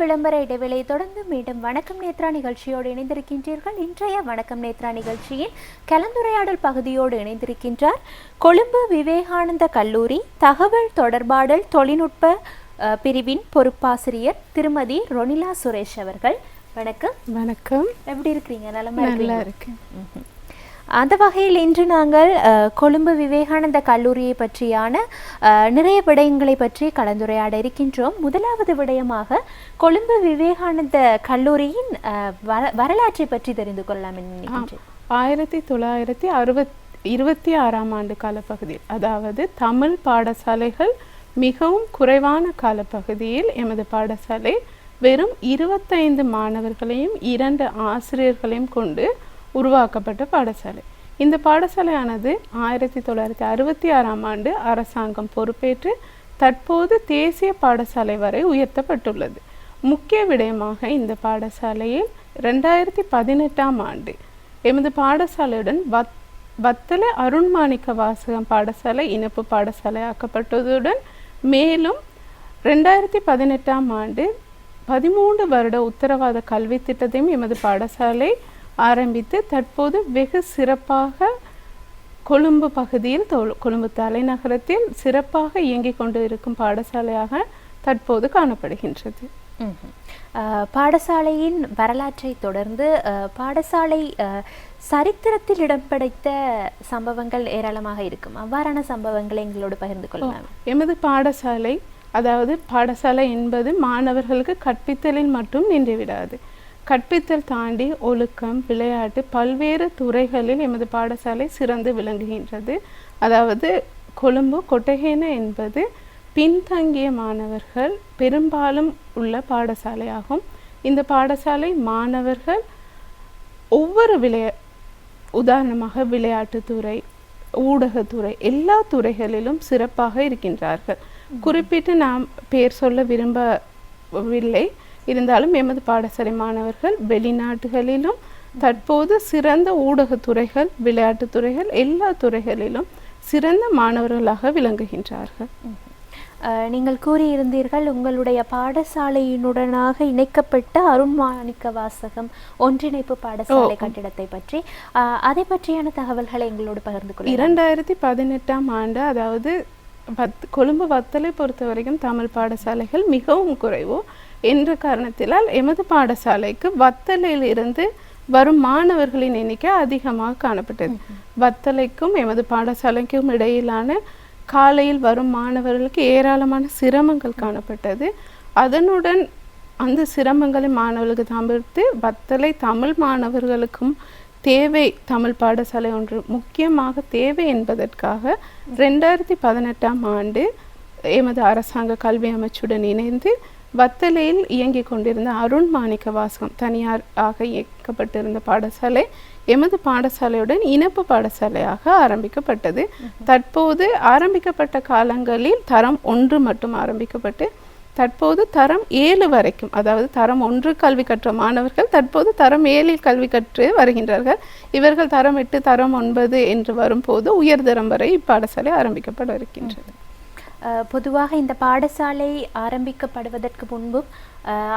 விளம்பர இடைவேளையை தொடர்ந்து மீண்டும் வணக்கம் நேத்ரா நிகழ்ச்சியோடு இணைந்திருக்கின்றீர்கள். இன்றைய வணக்கம் நேத்ரா நிகழ்ச்சியின் கலந்துரையாடல் பகுதியோடு இணைந்திருக்கின்றார் கொழும்பு விவேகானந்த கல்லூரி தகவல் தொடர்பாடல் தொழில்நுட்ப பிரிவின் பொறுப்பாசிரியர் திருமதி ரொனிலா சுரேஷ் அவர்கள். வணக்கம். வணக்கம். எப்படி இருக்கிறீங்க? நல்லா இருக்கேன். அந்த வகையில் இன்று நாங்கள் கொழும்பு விவேகானந்த கல்லூரியை பற்றியான நிறைய விடயங்களை பற்றி கலந்துரையாட இருக்கின்றோம். முதலாவது விடயமாக கொழும்பு விவேகானந்த கல்லூரியின் வரலாற்றை பற்றி தெரிந்து கொள்ளலாம். 1926ஆம் ஆண்டு காலப்பகுதியில், அதாவது தமிழ் பாடசாலைகள் மிகவும் குறைவான காலப்பகுதியில் எமது பாடசாலை வெறும் 25 மாணவர்களையும் 2 ஆசிரியர்களையும் கொண்டு உருவாக்கப்பட்ட பாடசாலை. இந்த பாடசாலையானது 1966ஆம் ஆண்டு அரசாங்கம் பொறுப்பேற்று தற்போது தேசிய பாடசாலை வரை உயர்த்தப்பட்டுள்ளது. முக்கிய விடயமாக இந்த பாடசாலையில் 2018ஆம் ஆண்டு எமது பாடசாலையுடன் வத்தல அருண்மாணிக்க வாசகம் பாடசாலை இணைப்பு பாடசாலை ஆக்கப்பட்டதுடன் மேலும் 2018ஆம் ஆண்டு 13 வருட உத்தரவாத கல்வி திட்டத்தையும் எமது பாடசாலை ஆரம்பித்து தற்போது வெகு சிறப்பாக கொழும்பு பகுதியில் கொழும்பு தலைநகரத்தில் சிறப்பாக இயங்கிக் கொண்டு இருக்கும் பாடசாலையாக தற்போது காணப்படுகின்றது. பாடசாலையின் வரலாற்றை தொடர்ந்து பாடசாலை சரித்திரத்தில் இடம் பிடித்த சம்பவங்கள் ஏராளமாக இருக்கும். அவ்வாறான சம்பவங்களை எங்களோடு பகிர்ந்து கொள்ளலாம். எமது பாடசாலை, அதாவது பாடசாலை என்பது மாணவர்களுக்கு கற்பித்தலில் மட்டும் நின்றுவிடாது. கற்பித்தல் தாண்டி ஒழுக்கம், விளையாட்டு, பல்வேறு துறைகளில் எமது பாடசாலை சிறந்து விளங்குகின்றது. அதாவது கொழும்பு கொட்டகேன என்பது பின்தங்கிய மாணவர்கள் பெரும்பாலும் உள்ள பாடசாலையாகும். இந்த பாடசாலை மாணவர்கள் ஒவ்வொரு உதாரணமாக விளையாட்டுத்துறை, ஊடகத்துறை, எல்லா துறைகளிலும் சிறப்பாக இருக்கின்றார்கள். குறிப்பிட்டு நாம் பெயர் சொல்ல விரும்பவில்லை. இருந்தாலும் எமது பாடசாலை மாணவர்கள் வெளிநாடுகளிலும் தற்போது சிறந்த ஊடகத்துறைகள், விளையாட்டுத்துறைகள், எல்லா துறைகளிலும் சிறந்த மாணவர்களாக விளங்குகின்றார்கள். நீங்கள் கூறியிருந்தீர்கள் உங்களுடைய பாடசாலையினுடனாக இணைக்கப்பட்ட அருண்மாணிக்க வாசகம் ஒன்றிணைப்பு பாடசாலை கட்டிடத்தை பற்றி. அதை பற்றியான தகவல்களை எங்களோடு பகிர்ந்து கொள்ள. 2018ஆம் ஆண்டு, அதாவது கொழும்பு வத்தலை பொறுத்த வரைக்கும் தமிழ் பாடசாலைகள் மிகவும் குறைவு என்ற காரணத்தினால் எமது பாடசாலைக்கு வத்தலையில் இருந்து வரும் மாணவர்களின் எண்ணிக்கை அதிகமாக காணப்பட்டது. வத்தலைக்கும் எமது பாடசாலைக்கும் இடையிலான காலையில் வரும் மாணவர்களுக்கு ஏராளமான சிரமங்கள் காணப்பட்டது. அதனுடன் அந்த சிரமங்களை மாணவர்களுக்கு தவிர்த்து வத்தலை தமிழ் மாணவர்களுக்கும் தேவை, தமிழ் பாடசாலை ஒன்று முக்கியமாக தேவை என்பதற்காக 2018ஆம் ஆண்டு எமது அரசாங்க கல்வி அமைச்சுடன் இணைந்து வத்தலையில் இயங்கிக் கொண்டிருந்த அருண்மாணிக்க வாசகம் தனியாராக இயக்கப்பட்டிருந்த பாடசாலை எமது பாடசாலையுடன் இணைப்பு பாடசாலையாக ஆரம்பிக்கப்பட்டது. தற்போது ஆரம்பிக்கப்பட்ட காலங்களில் தரம் 1 மட்டும் ஆரம்பிக்கப்பட்டு தற்போது தரம் 7 வரைக்கும், அதாவது தரம் 1 கல்வி கற்ற மாணவர்கள் தற்போது தரம் 7 கல்வி கற்று வருகின்றார்கள். இவர்கள் தரம் 8, தரம் 9 என்று வரும்போது உயர்தரம் வரை இப்பாடசாலை ஆரம்பிக்கப்பட இருக்கின்றது. பொதுவாக இந்த பாடசாலை ஆரம்பிக்கப்படுவதற்கு முன்பும்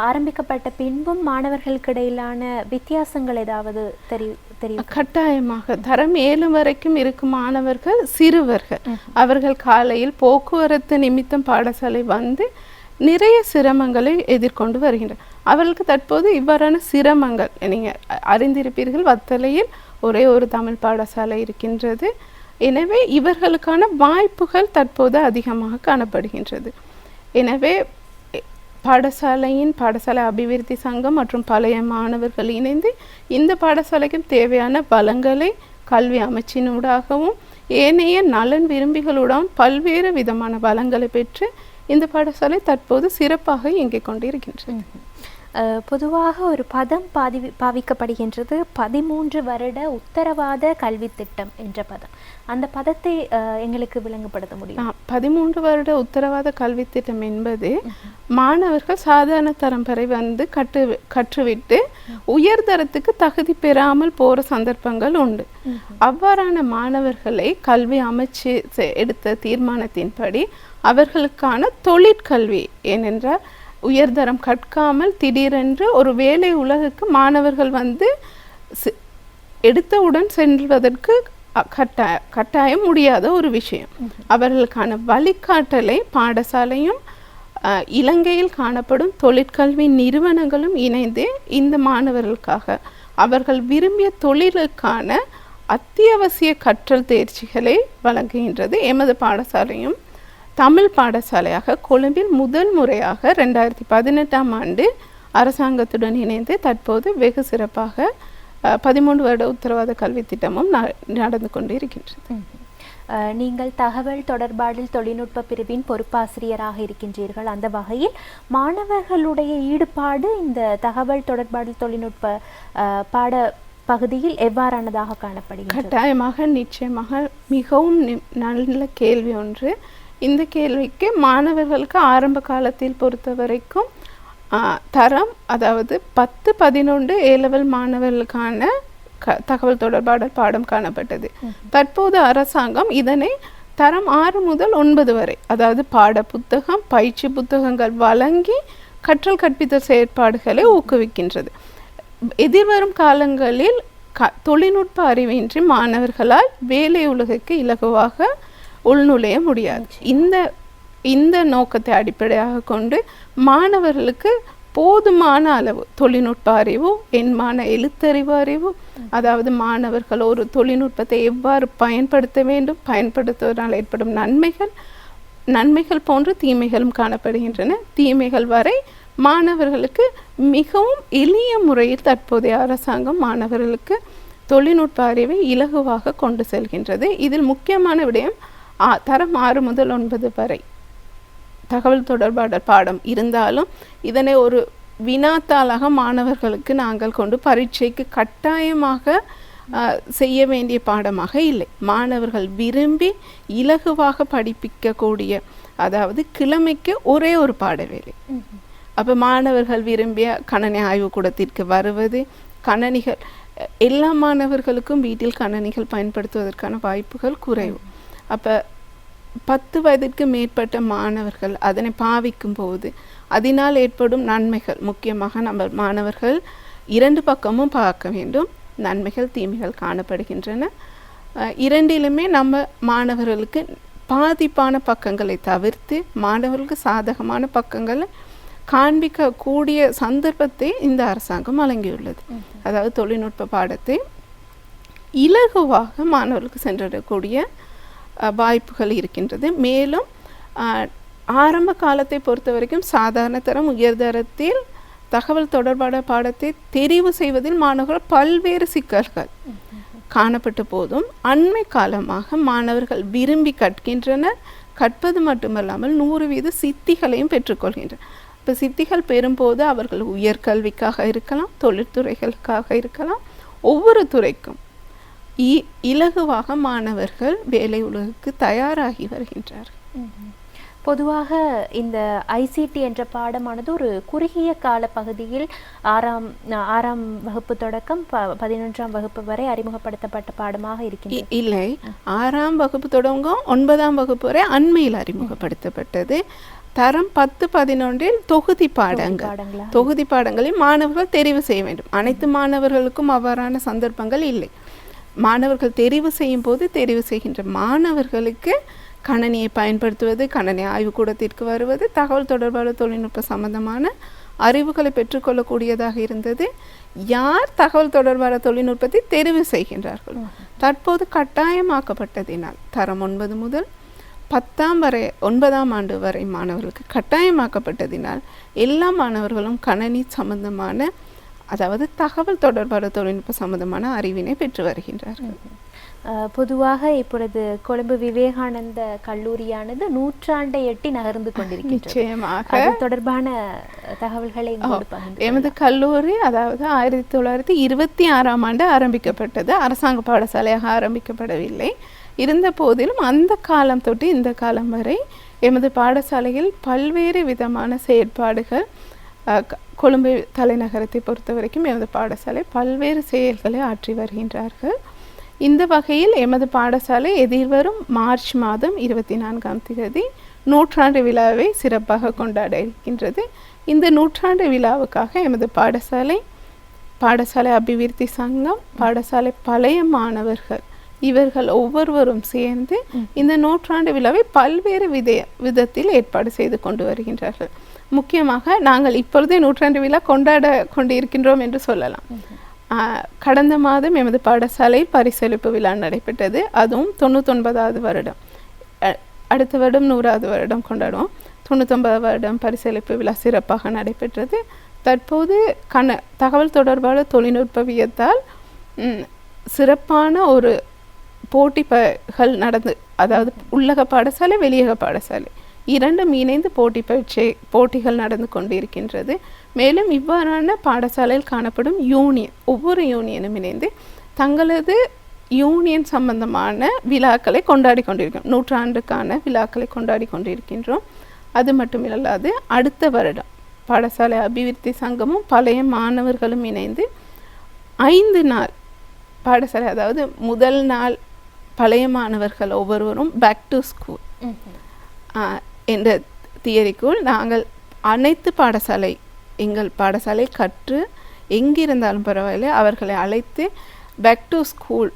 ஆரம்பிக்கப்பட்ட பின்பும் மாணவர்களுக்கு இடையிலான வித்தியாசங்கள் ஏதாவது தெரியும்? கட்டாயமாக தரம் 7 வரைக்கும் இருக்கும் மாணவர்கள் சிறுவர்கள். அவர்கள் காலையில் போக்குவரத்து நிமித்தம் பாடசாலை வந்து நிறைய சிரமங்களை எதிர்கொண்டு வருகின்றனர். அவர்களுக்கு தற்போது இவ்வாறான சிரமங்கள் நீங்கள் அறிந்திருப்பீர்கள். வத்தலையில் ஒரே ஒரு தமிழ் பாடசாலை இருக்கின்றது. எனவே இவர்களுக்கான வாய்ப்புகள் தற்போது அதிகமாக காணப்படுகின்றது. எனவே பாடசாலை அபிவிருத்தி சங்கம் மற்றும் பழைய மாணவர்கள் இணைந்து இந்த பாடசாலைக்கும் தேவையான வளங்களை கல்வி அமைச்சினூடாகவும் ஏனைய நலன் விரும்பிகளுடன் பல்வேறு விதமான வளங்களை பெற்று இந்த பாடசாலை தற்போது சிறப்பாக இயங்கிக் கொண்டிருக்கின்றது. பொதுவாக ஒரு பதம் பாவிக்கப்படுகின்றது, 13 வருட உத்தரவாத கல்வி திட்டம் என்ற பதம். அந்த பதத்தை எங்களுக்கு விளங்கப்படுத்த முடியும்? 13 வருட உத்தரவாத கல்வி திட்டம் என்பது மாணவர்கள் சாதாரண தரம் வரை வந்து கற்றுவிட்டு உயர்தரத்துக்கு தகுதி பெறாமல் போற சந்தர்ப்பங்கள் உண்டு. அவ்வாறான மாணவர்களை கல்வி அமைச்சு எடுத்த தீர்மானத்தின்படி அவர்களுக்கான தொழிற்கல்வி, ஏனென்றால் உயர்தரம் கற்காமல் திடீரென்று ஒரு வேலை உலகுக்கு மாணவர்கள் வந்து எடுத்தவுடன் செல்வதற்கு கட்டாயம் முடியாத ஒரு விஷயம். அவர்களுக்கான வழிகாட்டலை பாடசாலையும் இலங்கையில் காணப்படும் தொழிற்கல்வி நிறுவனங்களும் இணைந்து இந்த மாணவர்களுக்காக அவர்கள் விரும்பிய தொழிலுக்கான அத்தியாவசிய கற்றல் தேர்ச்சிகளை வழங்குகின்றது. எமது பாடசாலையும் தமிழ் பாடசாலையாக கொழும்பில் முதல் முறையாக 2018ஆம் ஆண்டு அரசாங்கத்துடன் இணைந்து தற்போது வெகு சிறப்பாக 13 வருட உத்தரவாத கல்வி திட்டமும் நடந்து கொண்டு இருக்கின்றது. நீங்கள் தகவல் தொடர்பாடல் தொழில்நுட்ப பிரிவின் பொறுப்பாசிரியராக இருக்கின்றீர்கள். அந்த வகையில் மாணவர்களுடைய ஈடுபாடு இந்த தகவல் தொடர்பாடல் தொழில்நுட்ப பாட பகுதியில் எவ்வாறானதாக காணப்படுகிறது? கட்டாயமாக நிச்சயமாக மிகவும் நல்ல கேள்வி ஒன்று. இந்த கேள்விக்கு மாணவர்களுக்கு ஆரம்ப காலத்தில் பொறுத்த வரைக்கும் தரம், அதாவது 10-11 A-level மாணவர்களுக்கான தகவல் தொடர்பாடல் பாடம் காணப்பட்டது. தற்போது அரசாங்கம் இதனை தரம் 6 முதல் 9 வரை, அதாவது பாட புத்தகம், பயிற்சி புத்தகங்கள் வழங்கி கற்றல் கற்பித்தல் செயற்பாடுகளை ஊக்குவிக்கின்றது. எதிர்வரும் காலங்களில் தொழில்நுட்ப அறிவின்றி மாணவர்களால் வேலை உலகுக்கு இலகுவாக உள்நுழைய முடியாது. இந்த நோக்கத்தை அடிப்படையாக கொண்டு மாணவர்களுக்கு போதுமான அளவு தொழில்நுட்ப அறிவு, எண்மான எழுத்தறிவு அறிவு, அதாவது மாணவர்கள் ஒரு தொழில்நுட்பத்தை எவ்வாறு பயன்படுத்த வேண்டும், பயன்படுத்துவதனால் ஏற்படும் நன்மைகள் போன்று தீமைகளும் காணப்படுகின்றன. தீமைகள் வரை மாணவர்களுக்கு மிகவும் எளிய முறையில் தற்போதைய அரசாங்கம் மாணவர்களுக்கு தொழில்நுட்ப அறிவை இலகுவாக கொண்டு செல்கின்றது. இதில் முக்கியமான விடயம் தரம் 6 முதல் 9 வரை தகவல் தொடர்பாடல் பாடம் இருந்தாலும் இதனை ஒரு வினாத்தாளாக மாணவர்களுக்கு நாங்கள் கொண்டு பரீட்சைக்கு கட்டாயமாக செய்ய வேண்டிய பாடமாக இல்லை. மாணவர்கள் விரும்பி இலகுவாக படிப்பிக்கக்கூடிய, அதாவது கிழமைக்கு ஒரே ஒரு பாட வேலை. அப்போ மாணவர்கள் விரும்பிய கணனி ஆய்வுக்கூடத்திற்கு வருவது, கணனிகள் எல்லா மாணவர்களுக்கும் வீட்டில் கணனிகள் பயன்படுத்துவதற்கான வாய்ப்புகள் குறைவு. அப்போ 10 வயதிற்கு மேற்பட்ட மாணவர்கள் அதனை பாவிக்கும் போது அதனால் ஏற்படும் நன்மைகள், முக்கியமாக நம்ம மாணவர்கள் 2 பக்கமும் பார்க்க வேண்டும். நன்மைகள் தீமைகள் காணப்படுகின்றன. இரண்டிலுமே நம்ம மாணவர்களுக்கு பாதிப்பான பக்கங்களை தவிர்த்து மாணவர்களுக்கு சாதகமான பக்கங்களை காண்பிக்கக்கூடிய சந்தர்ப்பத்தை இந்த அரசாங்கம் வழங்கியுள்ளது. அதாவது தொழில்நுட்ப பாடத்தை இலகுவாக மாணவர்களுக்கு சென்றடக்கூடிய வாய்ப்புகள் இருக்கின்றது. மேலும் ஆரம்ப காலத்தை பொறுத்த வரைக்கும் சாதாரண தரம், உயர்தரத்தில் தகவல் தொடர்பான பாடத்தை தெரிவு செய்வதில் மாணவர்கள் பல்வேறு சிக்கல்கள் காணப்பட்ட போதும் அண்மை காலமாக மாணவர்கள் விரும்பி கற்கின்றனர். கற்பது மட்டுமல்லாமல் 100% சித்திகளையும் பெற்றுக்கொள்கின்றனர். இப்போ சித்திகள் பெறும்போது அவர்கள் உயர்கல்விக்காக இருக்கலாம், தொழிற்துறைகளுக்காக இருக்கலாம், ஒவ்வொரு துறைக்கும் இலகுவாக மாணவர்கள் வேலை உலகுக்கு தயாராகி வருகின்றார்கள். பொதுவாக இந்த ஐசிடி என்ற பாடமானது ஒரு குறுகிய கால பகுதியில் 6ஆம் வகுப்பு தொடக்கம் 11ஆம் வகுப்பு வரை அறிமுகப்படுத்தப்பட்ட பாடமாக இருக்கின்றது. இல்லை, 6ஆம் வகுப்பு தொடங்கும் 9ஆம் வகுப்பு வரை அண்மையில் அறிமுகப்படுத்தப்பட்டது. தரம் 10-11 தொகுதி பாடங்களில் மாணவர்கள் தெரிவு செய்ய வேண்டும். அனைத்து மாணவர்களுக்கும் அவ்வாறான சந்தர்ப்பங்கள் இல்லை. மாணவர்கள் தெரிவு செய்யும் போது தெரிவு செய்கின்ற மாணவர்களுக்கு கணனியை பயன்படுத்துவது, கணனி ஆய்வுக்கூடத்திற்கு வருவது, தகவல் தொடர்பாடல் தொழில்நுட்ப சம்பந்தமான அறிவுகளை பெற்றுக்கொள்ளக்கூடியதாக இருந்தது. யார் தகவல் தொடர்பான தொழில்நுட்பத்தை தெரிவு செய்கின்றார்கள், தற்போது கட்டாயமாக்கப்பட்டதினால் தரம் 9 முதல் 10ஆம் வரை 9ஆம் ஆண்டு வரை மாணவர்களுக்கு கட்டாயமாக்கப்பட்டதினால் எல்லா மாணவர்களும் கணனி சம்பந்தமான, அதாவது தகவல் தொடர்பான தொழில்நுட்ப சம்பந்தமான அறிவினை பெற்று வருகின்றார்கள். பொதுவாக இப்பொழுது கொழும்பு விவேகானந்த கல்லூரியானது 100ஆண்டை எட்டி நகர்ந்து கொண்டிருக்கின்றது. அது தொடர்பான தகவல்களை எமது கல்லூரி அதாவது 1926ஆம் ஆண்டு ஆரம்பிக்கப்பட்டது. அரசாங்க பாடசாலையாக ஆரம்பிக்கப்படவில்லை. இருந்த போதிலும் அந்த காலம் தொட்டு இந்த காலம் வரை எமது பாடசாலையில் பல்வேறு விதமான செயற்பாடுகள், கொழும்பு தலைநகரத்தை பொறுத்த வரைக்கும் எமது பாடசாலை பல்வேறு செயல்களை ஆற்றி வருகின்றார்கள். இந்த வகையில் எமது பாடசாலை எதிர்வரும் மார்ச் மாதம் 24ஆம் தேதி நூற்றாண்டு விழாவை சிறப்பாக கொண்டாட இருக்கின்றது. இந்த நூற்றாண்டு விழாவுக்காக எமது பாடசாலை அபிவிருத்தி சங்கம், பாடசாலை பழைய மாணவர்கள் இவர்கள் ஒவ்வொருவரும் சேர்ந்து இந்த நூற்றாண்டு விழாவை பல்வேறு விதத்தில் ஏற்பாடு செய்து கொண்டு வருகின்றார்கள். முக்கியமாக நாங்கள் இப்பொழுதே நூற்றாண்டு விழா கொண்டாட கொண்டிருக்கின்றோம் என்று சொல்லலாம். கடந்த மாதம் எமது பாடசாலையில் பரிசளிப்பு விழா நடைபெற்றது. அதுவும் 99வது வருடம். அடுத்த வருடம் 100வது வருடம் கொண்டாடுவோம். 99வது வருடம் பரிசளிப்பு விழா சிறப்பாக நடைபெற்றது. தற்போது தகவல் தொடர்பாளர் தொழில்நுட்பவியத்தால் சிறப்பான ஒரு போட்டிகள் நடந்து, அதாவது உள்ளக பாடசாலை வெளியக பாடசாலை இரண்டும் இணைந்து போட்டிகள் நடந்து கொண்டிருக்கின்றது. மேலும் இவ்வாறான பாடசாலையில் காணப்படும் ஒவ்வொரு யூனியனும் இணைந்து தங்களது யூனியன் சம்பந்தமான விழாக்களை கொண்டாடி கொண்டிருக்கிறோம். நூற்றாண்டுக்கான விழாக்களை கொண்டாடி கொண்டிருக்கின்றோம். அது மட்டுமில்லாது அடுத்த வருடம் பாடசாலை அபிவிருத்தி சங்கமும் பழைய மாணவர்களும் இணைந்து 5 நாள் பாடசாலை, அதாவது முதல் நாள் பழைய மாணவர்கள் ஒவ்வொருவரும் பேக் டு ஸ்கூல் என்ற தியரிக்குள் நாங்கள் அனைத்து எங்கள் பாடசாலை கற்று எங்கிருந்தாலும் பரவாயில்லை அவர்களை அழைத்து பேக் டு ஸ்கூல்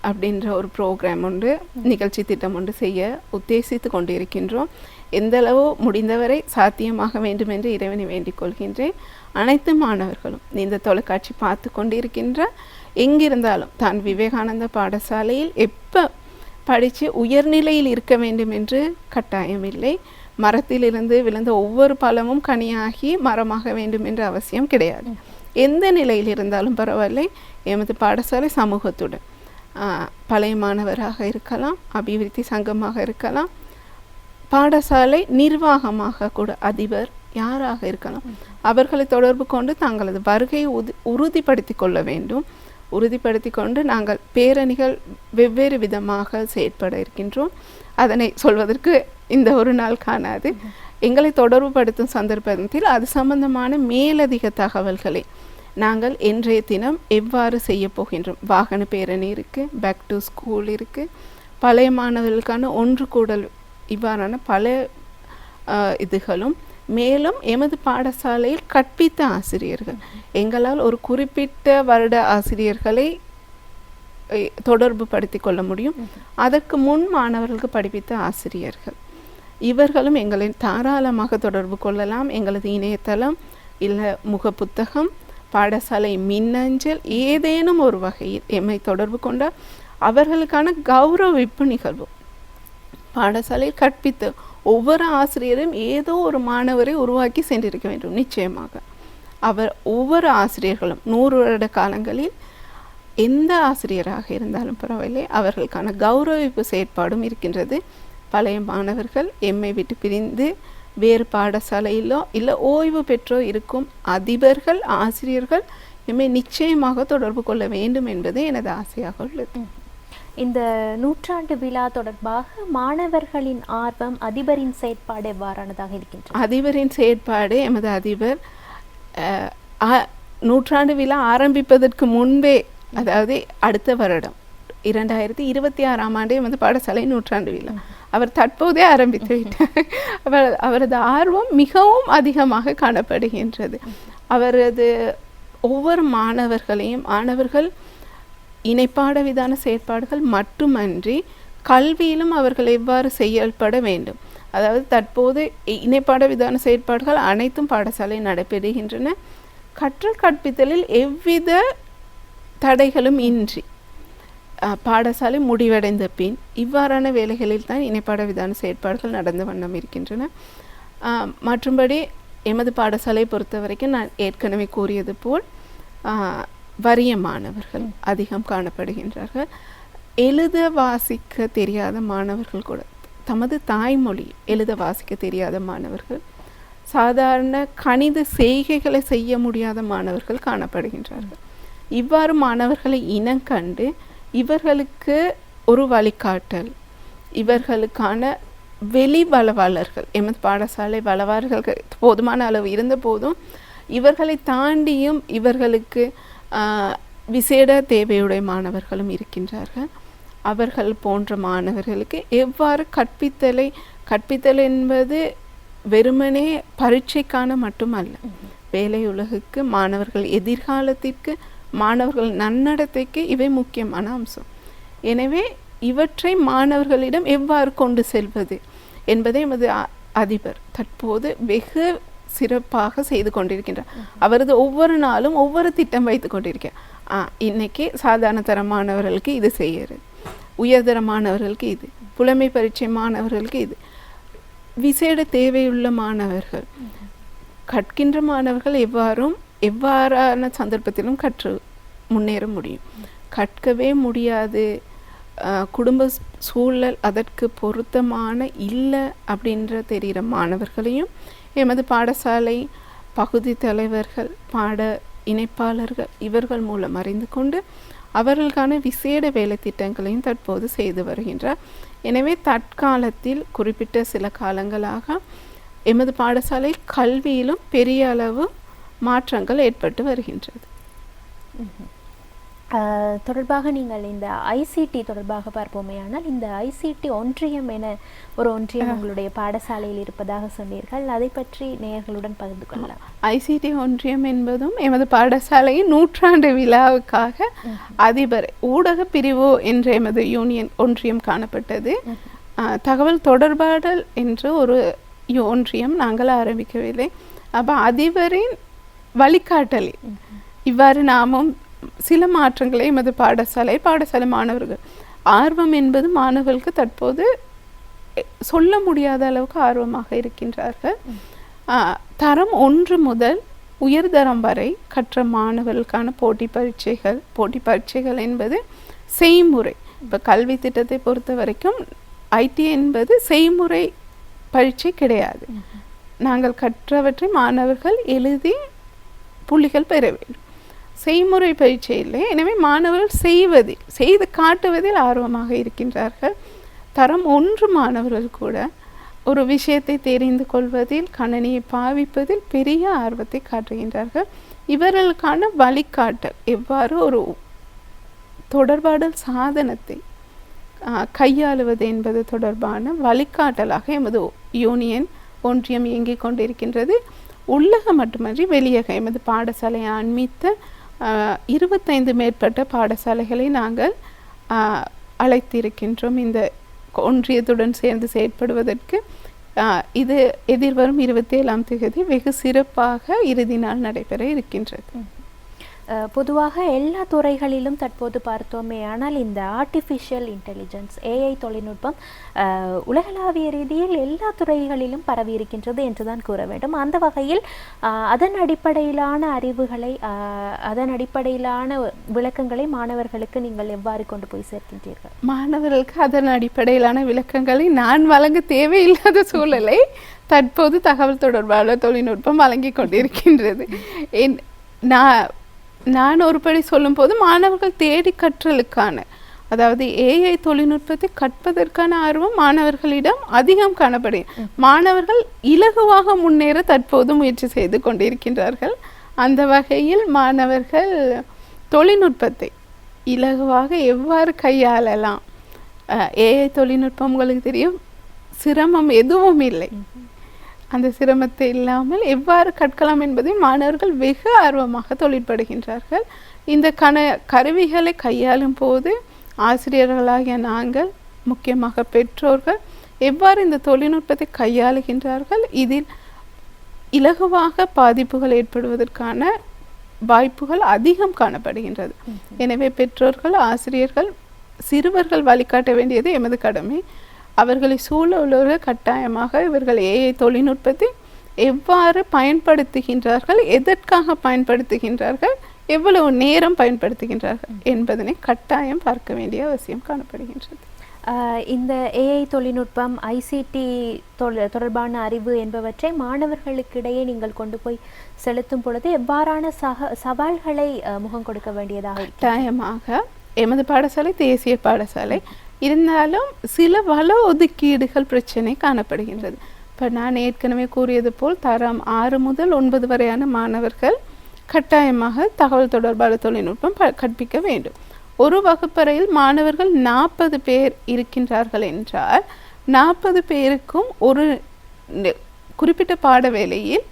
அப்படின்ற ஒரு ப்ரோக்ராம் ஒன்று, நிகழ்ச்சி திட்டம் ஒன்று செய்ய உத்தேசித்து கொண்டிருக்கின்றோம். எந்தளவு முடிந்தவரை சாத்தியமாக வேண்டும் என்று இறைவனை வேண்டிக் கொள்கின்றேன். அனைத்து மாணவர்களும் இந்த தொலைக்காட்சி பார்த்து கொண்டிருக்கின்ற எங்கிருந்தாலும் தான் விவேகானந்த பாடசாலையில் எப்போ படித்து உயர்நிலையில் இருக்க வேண்டும் என்று கட்டாயமில்லை. மரத்திலிருந்து விழுந்த ஒவ்வொரு பழமும் கனியாகி மரமாக வேண்டும் என்ற அவசியம் கிடையாது. எந்த நிலையில் இருந்தாலும் பரவாயில்லை, எமது பாடசாலை சமூகத்துடன் பழைய மாணவராக இருக்கலாம், அபிவிருத்தி சங்கமாக இருக்கலாம், பாடசாலை நிர்வாகமாக கூட அதிபர் யாராக இருக்கலாம், அவர்களை தொடர்பு கொண்டு தங்களது வருகையை உறுதிப்படுத்தி கொள்ள வேண்டும். உறுதிப்படுத்தி கொண்டு நாங்கள் பேரணிகள் வெவ்வேறு விதமாக செயற்பட இருக்கின்றோம். அதனை சொல்வதற்கு இந்த ஒரு நாள் காணாது. எங்களை தொடர்பு படுத்தும் சந்தர்ப்பத்தில் அது சம்பந்தமான மேலதிக தகவல்களை நாங்கள் இன்றைய தினம் எவ்வாறு செய்ய போகின்றோம். வாகன பேரணி இருக்குது, பேக் டு ஸ்கூல் இருக்குது, பழைய மாணவர்களுக்கான ஒன்று கூடல், இவ்வாறான பல இதுகளும், மேலும் எமது பாடசாலையில் கற்பித்த ஆசிரியர்கள், எங்களால் ஒரு குறிப்பிட்ட வருட ஆசிரியர்களை தொடர்பு படுத்தி கொள்ள முடியும். அதற்கு முன் மாணவர்களுக்கு படிப்பித்த ஆசிரியர்கள் இவர்களும் எங்களை தாராளமாக தொடர்பு கொள்ளலாம். எங்களது இணையதளம் இல்லை முகப்புத்தகம், பாடசாலை மின்னஞ்சல், ஏதேனும் ஒரு வகையில் எம்மை தொடர்பு கொண்டால் அவர்களுக்கான கௌரவிப்பு நிகழ்வு. பாடசாலையில் கற்பித்து ஒவ்வொரு ஆசிரியரும் ஏதோ ஒரு மாணவரை உருவாக்கி சென்றிருக்க வேண்டும். நிச்சயமாக ஒவ்வொரு ஆசிரியர்களும் 100 வருட காலங்களில் எந்த ஆசிரியராக இருந்தாலும் பரவாயில்லை, அவர்களுக்கான கௌரவிப்பு செயற்பாடும் இருக்கின்றது. பழைய மாணவர்கள் எம்மை விட்டு பிரிந்து வேறு பாடசாலையிலோ இல்லை ஓய்வு பெற்றோ இருக்கும் அதிபர்கள், ஆசிரியர்கள் எம்மை நிச்சயமாக தொடர்பு கொள்ள வேண்டும் என்பது எனது ஆசையாக உள்ளது. இந்த நூற்றாண்டு விழா தொடர்பாக மாணவர்களின் ஆர்வம், அதிபரின் செயற்பாடு எவ்வாறானதாக இருக்கின்றது? அதிபரின் செயற்பாடு, எமது அதிபர் நூற்றாண்டு விழா ஆரம்பிப்பதற்கு முன்பே, அதாவது அடுத்த வருடம் 2026ஆம் ஆண்டு எமது பாடசாலை நூற்றாண்டு விழா அவர் தற்போதே ஆரம்பித்து விட்டார். அவரது ஆர்வம் மிகவும் அதிகமாக காணப்படுகின்றது. அவரது ஒவ்வொரு மாணவர்கள் இணைப்பாட விதான செயற்பாடுகள் மட்டுமன்றி கல்வியிலும் அவர்கள் எவ்வாறு செயல்பட வேண்டும், அதாவது தற்போது இணைப்பாட விதான செயற்பாடுகள் அனைத்தும் பாடசாலையில் நடைபெறுகின்றன. கற்றல் கற்பித்தலில் எவ்வித தடைகளும் இன்றி பாடசாலை முடிவடைந்த பின் இவ்வாறான வேலைகளில் தான் இணைப்பாட விதான செயற்பாடுகள் நடந்த வண்ணம் இருக்கின்றன. மற்றும்படி எமது பாடசாலை பொறுத்த வரைக்கும் நான் ஏற்கனவே கூறியது போல் வறிய மாணவர்கள் அதிகம் காணப்படுகின்றார்கள். எழுத வாசிக்க தெரியாத மாணவர்கள் கூட, தமது தாய்மொழி எழுத வாசிக்க தெரியாத மாணவர்கள், சாதாரண கணித செய்கைகளை செய்ய முடியாத மாணவர்கள் காணப்படுகின்றார்கள். இவ்வாறு மாணவர்களை இனங்கண்டு இவர்களுக்கு ஒரு வழிகாட்டல், இவர்களுக்கான வெளி வளவாளர்கள், எமது பாடசாலை வளவாளர்கள் போதுமான அளவு இருந்த போதும் இவர்களை தாண்டியும் இவர்களுக்கு விசேட தேவையுடைய மாணவர்களும் இருக்கின்றார்கள். அவர்கள் போன்ற மாணவர்களுக்கு எவ்வாறு கற்பித்தல் என்பது வெறுமனே பரீட்சைக்கான மட்டுமல்ல, வேலை உலகுக்கு, மாணவர்கள் எதிர்காலத்திற்கு, மாணவர்கள் நன்னடத்தைக்கு இவை முக்கியமான அம்சம். எனவே இவற்றை மாணவர்களிடம் எவ்வாறு கொண்டு செல்வது என்பதை எமது அதிபர் தற்போது வெகு சிறப்பாக செய்து கொண்டிருக்கின்றார். அவரது ஒவ்வொரு நாளும் ஒவ்வொரு திட்டம் வைத்து கொண்டிருக்கிறார். இன்னைக்கு சாதாரண தரமானவர்களுக்கு இது செய்யறது, உயர்தரமானவர்களுக்கு இது, புலமை பரீட்சை மாணவர்களுக்கு இது, விசேட தேவையுள்ள மாணவர்கள், கற்கின்ற மாணவர்கள் எவ்வாறான சந்தர்ப்பத்திலும் கற்று முன்னேற முடியும். கற்கவே முடியாது, குடும்ப சூழல் அதற்கு பொருத்தமான இல்லை அப்படின்ற தெரிகிற மாணவர்களையும் எமது பாடசாலை பகுதி தலைவர்கள், பாட இணைப்பாளர்கள் இவர்கள் மூலம் அறிந்து கொண்டு அவர்களுக்கான விசேட வேலை திட்டங்களையும் தற்போது செய்து வருகின்றார். எனவே தற்காலத்தில் குறிப்பிட்ட சில காலங்களாக எமது பாடசாலை கல்வியிலும் பெரிய அளவு மாற்றங்கள் ஏற்பட்டு வருகின்றது. தொடர்பாக நீங்கள் இந்த ஐசிடி தொடர்பாக பார்ப்போமே, ஆனால் இந்த ஐசிடி ஒன்றியம் என ஒரு ஒன்றியம் உங்களுடைய பாடசாலையில் இருப்பதாக சொன்னீர்கள். அதை பற்றி நேயர்களுடன் பகிர்ந்து கொள்ளலாம். ஐசிடி ஒன்றியம் என்பதும் எமது பாடசாலையின் 100ஆண்டு விழாவுக்காக அதிபர் ஊடக பிரிவு என்ற எமது ஒன்றியம் காணப்பட்டது. தகவல் தொடர்பாடல் என்ற ஒரு ஒன்றியம் நாங்கள் ஆரம்பிக்கவில்லை. அப்போ அதிபரின் வழிகாட்டலில் இவ்வாறு நாமும் சில மாற்றங்களை எமது பாடசாலை மாணவர்கள் ஆர்வம் என்பது மாணவர்களுக்கு தற்போது சொல்ல முடியாத அளவுக்கு ஆர்வமாக இருக்கின்றார்கள். தரம் 1 முதல் உயர்தரம் வரை கற்ற மாணவர்களுக்கான போட்டி பரீட்சைகள் என்பது செய்முறை. இப்போ கல்வி திட்டத்தை பொறுத்த வரைக்கும் ஐடி என்பது செய்முறை பரீட்சை கிடையாது. நாங்கள் கற்றவற்றை மாணவர்கள் எழுதி புள்ளிகள் பெற வேண்டும். செய்முறை பரீட்சை இல்லை. எனவே மாணவர்கள் செய்து காட்டுவதில் ஆர்வமாக இருக்கின்றார்கள். தரம் 1 மாணவர்கள் கூட ஒரு விஷயத்தை தெரிந்து கொள்வதில், கணனியை பாவிப்பதில் பெரிய ஆர்வத்தை காட்டுகின்றார்கள். இவர்களுக்கான வழிகாட்டல், எவ்வாறு ஒரு தொடர்பாடல் சாதனத்தை கையாளுவது என்பது தொடர்பான வழிகாட்டலாக எமது ஒன்றியம் இயங்கிக் கொண்டிருக்கின்றது. உள்ளக மட்டுமன்றி வெளியக எமது பாடசாலையை அண்மித்த 25 மேற்பட்ட பாடசாலைகளை நாங்கள் அழைத்திருக்கின்றோம் இந்த ஒன்றியத்துடன் சேர்ந்து செயற்படுவதற்கு. இது எதிர்வரும் 27ஆம் தேதி வெகு சிறப்பாக இறுதி நாள் நடைபெற இருக்கின்றது. பொதுவாக எல்லா துறைகளிலும் தற்போது பார்த்தோமே, ஆனால் இந்த ஆர்டிஃபிஷியல் இன்டெலிஜென்ஸ் ஏஐ தொழில்நுட்பம் உலகளாவிய ரீதியில் எல்லா துறைகளிலும் பரவி இருக்கின்றது என்றுதான் கூற வேண்டும். அந்த வகையில் அதன் அடிப்படையிலான அறிவுகளை, அதன் அடிப்படையிலான விளக்கங்களை மாணவர்களுக்கு நீங்கள் எவ்வாறு கொண்டு போய் சேர்க்கின்றீர்கள்? மாணவர்களுக்கு அதன் அடிப்படையிலான விளக்கங்களை நான் வழங்க தேவையில்லாத சூழலை தற்போது தகவல் தொடர்பாளர் தொழில்நுட்பம் வழங்கி கொண்டிருக்கின்றது. நான் ஒருபடி சொல்லும் போது மாணவர்கள் தேடி கற்றலுக்கான, அதாவது ஏஐ தொழில்நுட்பத்தை கற்பதற்கான ஆர்வம் மாணவர்களிடம் அதிகம் காணப்படும். மாணவர்கள் இலகுவாக முன்னேற தற்போது முயற்சி செய்து கொண்டிருக்கின்றார்கள். அந்த வகையில் மாணவர்கள் தொழில்நுட்பத்தை இலகுவாக எவ்வாறு கையாளலாம், ஏஐ தொழில்நுட்பம் உங்களுக்கு தெரியும் சிரமம் எதுவும் இல்லை, அந்த சிரமத்தை இல்லாமல் எவ்வாறு கற்கலாம் என்பதை மாணவர்கள் வெகு ஆர்வமாக தொழிற்படுகின்றார்கள். இந்த கருவிகளை கையாளும் போது ஆசிரியர்களாகிய நாங்கள், முக்கியமாக பெற்றோர்கள், எவ்வாறு இந்த தொழில்நுட்பத்தை கையாளுகின்றார்கள், இதில் இலகுவாக பாதிப்புகள் ஏற்படுவதற்கான வாய்ப்புகள் அதிகம் காணப்படுகின்றது. எனவே பெற்றோர்கள், ஆசிரியர்கள், சிறுவர்கள் வழிகாட்ட வேண்டியது எமது கடமை. அவர்களை சூழ உள்ளவர்கள் கட்டாயமாக இவர்கள் ஏஐ தொழில்நுட்பத்தை எவ்வாறு பயன்படுத்துகின்றார்கள், எதற்காக பயன்படுத்துகின்றார்கள், எவ்வளவு நேரம் பயன்படுத்துகின்றார்கள் என்பதனை கட்டாயம் பார்க்க வேண்டிய அவசியம் காணப்படுகின்றது. இந்த ஏஐ தொழில்நுட்பம், ஐசிடி தொடர்பான அறிவு என்பவற்றை மாணவர்களுக்கிடையே நீங்கள் கொண்டு போய் செலுத்தும் பொழுது எவ்வாறான சவால்களை முகம் கொடுக்க வேண்டியதாக? கட்டாயமாக எமது பாடசாலை தேசிய பாடசாலை இருந்தாலும் சில வள ஒதுக்கீடுகள் பிரச்சனை காணப்படுகின்றது. இப்போ நான் ஏற்கனவே கூறியது போல் தரம் 6 முதல் 9 வரையான மாணவர்கள் கட்டாயமாக தகவல் தொடர்பாடல் தொழில்நுட்பம் கற்பிக்க வேண்டும். ஒரு வகுப்பறையில் மாணவர்கள் 40 பேர் இருக்கின்றார்கள் என்றால் 40 பேருக்கும் ஒரு குறிப்பிட்ட பாட வேளையில்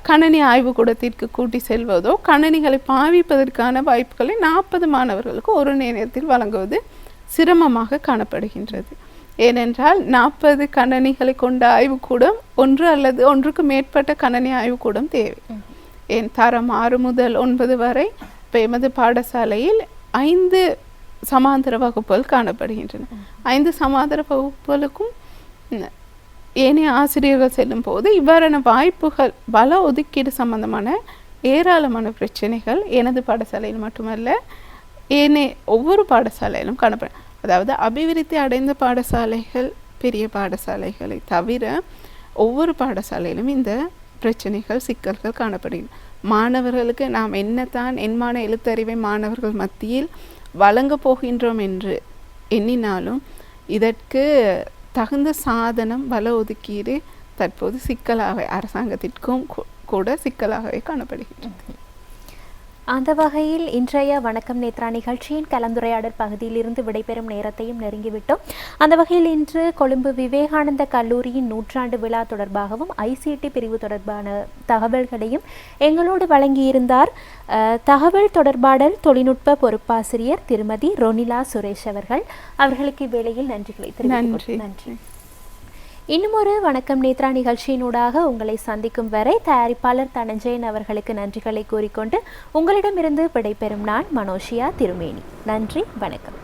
கணனி ஆய்வுக்கூடத்திற்கு கூட்டி செல்வதோ கணனிகளை பாவிப்பதற்கான வாய்ப்புகளை 40 மாணவர்களுக்கு ஒரு நேரத்தில் வழங்குவது சிரமமாக காணப்படுகின்றது. ஏனென்றால் 40 கணனிகளை கொண்ட ஆய்வுக்கூடம் ஒன்று அல்லது ஒன்றுக்கு மேற்பட்ட கணனி ஆய்வுக்கூடம் தேவை. என் தரம் 6 முதல் 9 வரை இப்போ எமது பாடசாலையில் 5 சமாந்தர வகுப்புகள் காணப்படுகின்றன. 5 சமாந்தர வகுப்புகளுக்கும் ஏனைய ஆசிரியர்கள் செல்லும் போது இவ்வாறான வாய்ப்புகள் வள ஒதுக்கீடு சம்பந்தமான ஏராளமான பிரச்சனைகள் எனது பாடசாலையில் மட்டுமல்ல ஏனைய ஒவ்வொரு பாடசாலையிலும் காணப்படும். அதாவது அபிவிருத்தி அடைந்த பாடசாலைகள் பெரிய பாடசாலைகளை தவிர ஒவ்வொரு பாடசாலையிலும் இந்த பிரச்சனைகள் சிக்கல்கள் காணப்படுகின்றன. மாணவர்களுக்கு நாம் என்னத்தான் எண்மான எழுத்தறிவை மாணவர்கள் மத்தியில் வழங்கப் போகின்றோம் என்று எண்ணினாலும் இதற்கு தகுந்த சாதனம் வள ஒதுக்கீடு தற்போது சிக்கலாக அரசாங்கத்திற்கும் கூட சிக்கலாகவே காணப்படுகின்றது. அந்த வகையில் இன்றைய வணக்கம் நேத்ரா நிகழ்ச்சியின் கலந்துரையாடல் பகுதியிலிருந்து விடைபெறும் நேரத்தையும் நெருங்கிவிட்டோம். அந்த வகையில் இன்று கொழும்பு விவேகானந்த கல்லூரியின் 100ஆண்டு விழா தொடர்பாகவும் ICT பிரிவு தொடர்பான தகவல்களையும் எங்களோடு வழங்கியிருந்தார் தகவல் தொடர்பாடல் தொழில்நுட்ப பொறுப்பாசிரியர் திருமதி ரொனிலா சுரேஷ் அவர்களுக்கு இவ்வேளையில் நன்றிகளை தெரிவித்துக் நன்றி. இன்னும் ஒரு வணக்கம் நேத்ரா நிகழ்ச்சியினூடாக உங்களை சந்திக்கும் வரை தயாரிப்பாளர் தனஞ்சயன் அவர்களுக்கு நன்றிகளை கூறிக்கொண்டு உங்களிடமிருந்து விடைபெறும் நான் மனோஷியா திருமேனி. நன்றி, வணக்கம்.